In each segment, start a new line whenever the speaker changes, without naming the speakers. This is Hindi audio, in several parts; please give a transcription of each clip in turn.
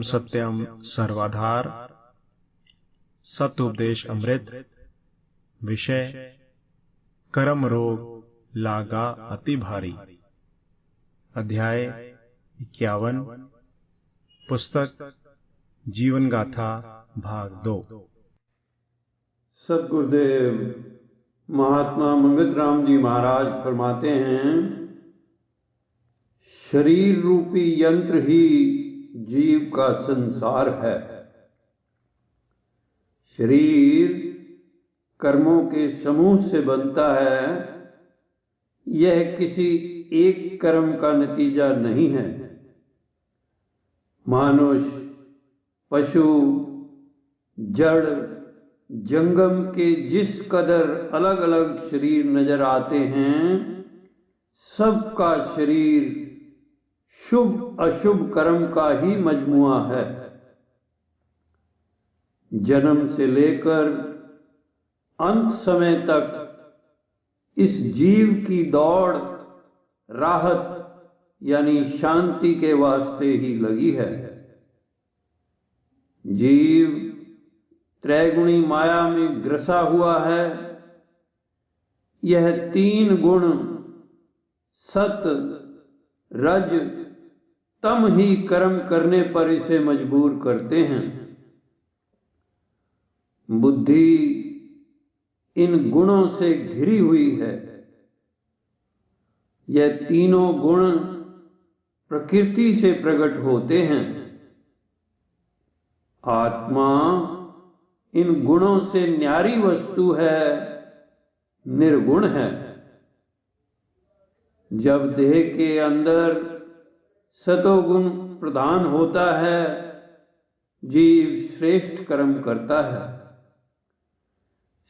ब्रह्म सत्यम सर्वाधार सत्योपदेश अमृत। विषय कर्म रोग लागा अति भारी। अध्याय 51। पुस्तक जीवन गाथा भाग 2।
सद्गुरुदेव महात्मा मंगत राम जी महाराज फरमाते हैं, शरीर रूपी यंत्र ही जीव का संसार है। शरीर कर्मों के समूह से बनता है। यह किसी एक कर्म का नतीजा नहीं है। मानुष, पशु, जड़, जंगम के जिस कदर अलग अलग शरीर नजर आते हैं, सबका शरीर शुभ अशुभ कर्म का ही मजमुआ है। जन्म से लेकर अंत समय तक इस जीव की दौड़ राहत यानी शांति के वास्ते ही लगी है। जीव त्रैगुणी माया में ग्रसा हुआ है। यह 3 गुण सत, रज, तम ही कर्म करने पर इसे मजबूर करते हैं। बुद्धि इन गुणों से घिरी हुई है। यह तीनों गुण प्रकृति से प्रकट होते हैं। आत्मा इन गुणों से न्यारी वस्तु है, निर्गुण है। जब देह के अंदर सतोगुण प्रधान होता है, जीव श्रेष्ठ कर्म करता है।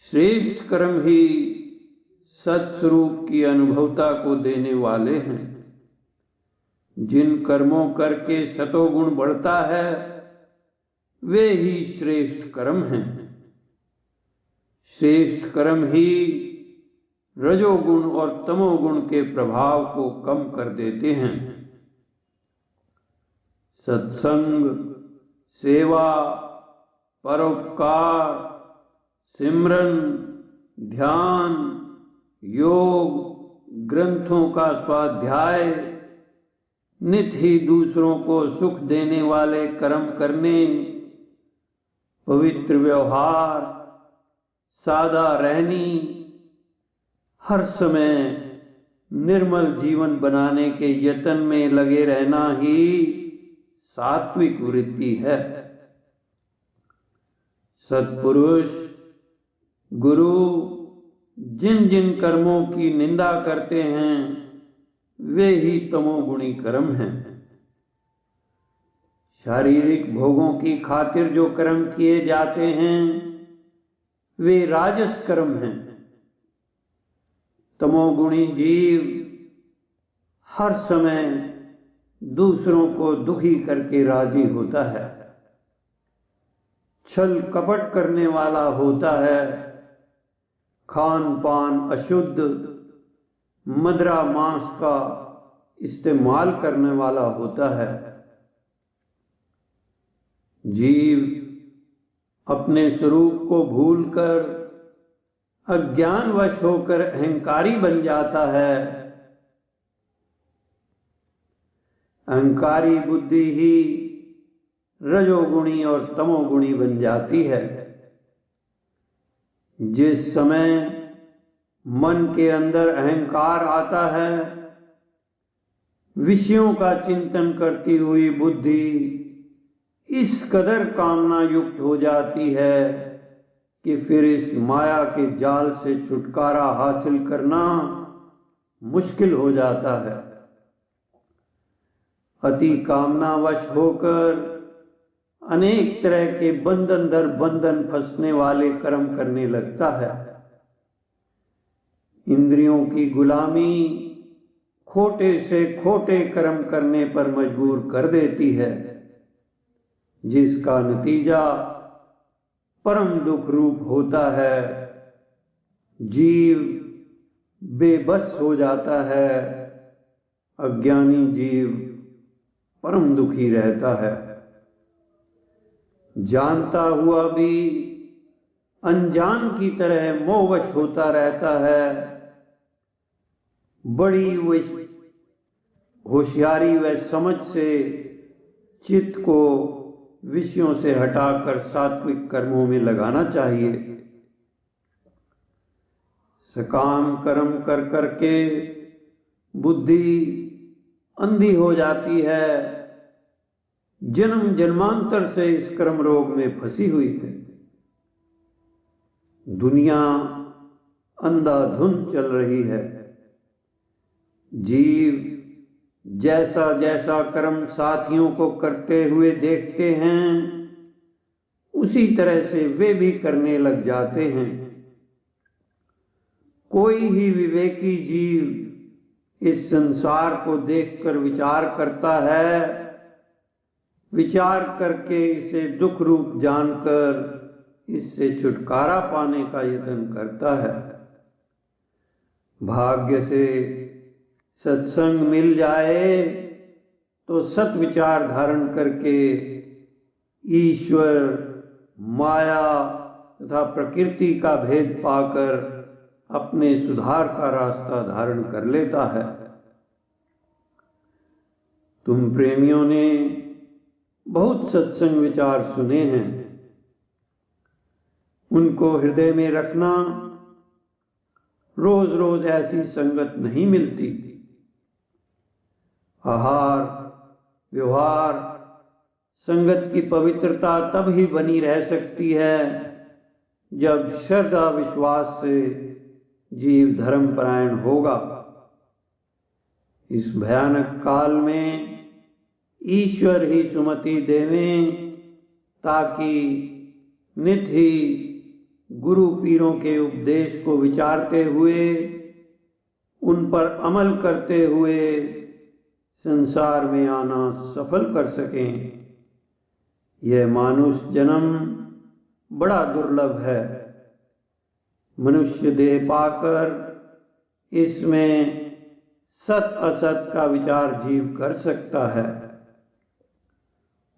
श्रेष्ठ कर्म ही सत्स्वरूप की अनुभवता को देने वाले हैं। जिन कर्मों करके सतोगुण बढ़ता है, वे ही श्रेष्ठ कर्म हैं। श्रेष्ठ कर्म ही रजोगुण और तमोगुण के प्रभाव को कम कर देते हैं। सत्संग, सेवा, परोपकार, सिमरन, ध्यान, योग, ग्रंथों का स्वाध्याय, नित ही दूसरों को सुख देने वाले कर्म करने, पवित्र व्यवहार, सादा रहनी, हर समय निर्मल जीवन बनाने के यत्न में लगे रहना ही सात्विक वृत्ति है। सत्पुरुष, गुरु जिन जिन कर्मों की निंदा करते हैं, वे ही तमोगुणी कर्म हैं। शारीरिक भोगों की खातिर जो कर्म किए जाते हैं, वे राजस कर्म हैं। तमोगुणी जीव हर समय दूसरों को दुखी करके राजी होता है। छल कपट करने वाला होता है। खान पान अशुद्ध, मदिरा मांस का इस्तेमाल करने वाला होता है। जीव अपने स्वरूप को भूलकर अज्ञानवश होकर अहंकारी बन जाता है। अहंकारी बुद्धि ही रजोगुणी और तमोगुणी बन जाती है। जिस समय मन के अंदर अहंकार आता है, विषयों का चिंतन करती हुई बुद्धि इस कदर कामना युक्त हो जाती है कि फिर इस माया के जाल से छुटकारा हासिल करना मुश्किल हो जाता है। अति कामनावश होकर अनेक तरह के बंधन दर बंधन फंसने वाले कर्म करने लगता है। इंद्रियों की गुलामी खोटे से खोटे कर्म करने पर मजबूर कर देती है, जिसका नतीजा परम दुख रूप होता है। जीव बेबस हो जाता है। अज्ञानी जीव परम दुखी रहता है। जानता हुआ भी अनजान की तरह मोहवश होता रहता है। बड़ी होशियारी व समझ से चित्त को विषयों से हटाकर सात्विक कर्मों में लगाना चाहिए। सकाम कर्म कर करके बुद्धि अंधी हो जाती है, जन्म जन्मांतर से इस कर्म रोग में फंसी हुई है। दुनिया अंधाधुंध चल रही है। जीव जैसा जैसा कर्म साथियों को करते हुए देखते हैं, उसी तरह से वे भी करने लग जाते हैं। कोई ही विवेकी जीव इस संसार को देखकर विचार करता है, विचार करके इसे दुख रूप जानकर इससे छुटकारा पाने का यत्न करता है। भाग्य से सत्संग मिल जाए तो सत विचार धारण करके ईश्वर, माया तथा प्रकृति का भेद पाकर अपने सुधार का रास्ता धारण कर लेता है। तुम प्रेमियों ने बहुत सत्संग विचार सुने हैं, उनको हृदय में रखना। रोज रोज ऐसी संगत नहीं मिलती। आहार व्यवहार संगत की पवित्रता तब ही बनी रह सकती है जब श्रद्धा विश्वास से जीव धर्मपरायण होगा। इस भयानक काल में ईश्वर ही सुमति देवें ताकि नित ही गुरु पीरों के उपदेश को विचारते हुए उन पर अमल करते हुए संसार में आना सफल कर सकें। यह मानुष जन्म बड़ा दुर्लभ है। मनुष्य देह पाकर इसमें सत असत का विचार जीव कर सकता है।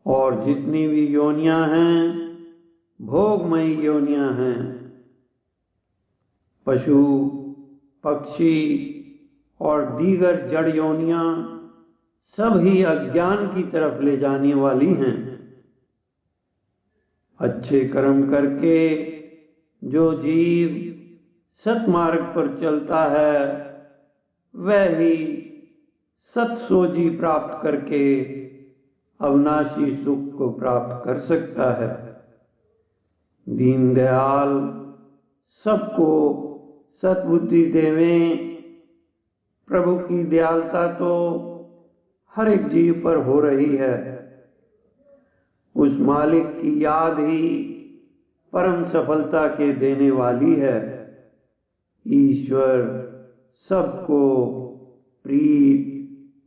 और जितनी भी योनियां हैं भोगमयी योनियां हैं। पशु, पक्षी और दीगर जड़ योनियां सब ही अज्ञान की तरफ ले जाने वाली हैं। अच्छे कर्म करके जो जीव सतमार्ग पर चलता है वह ही सत्सोजी प्राप्त करके अविनाशी सुख को प्राप्त कर सकता है। दीनदयाल सबको सद्बुद्धि देवें। प्रभु की दयालुता तो हर एक जीव पर हो रही है। उस मालिक की याद ही परम सफलता के देने वाली है। ईश्वर सबको प्रीत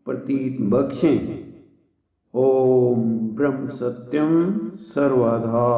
प्रतीत बख्शें। ओम ब्रह्म सत्यम सर्वधा।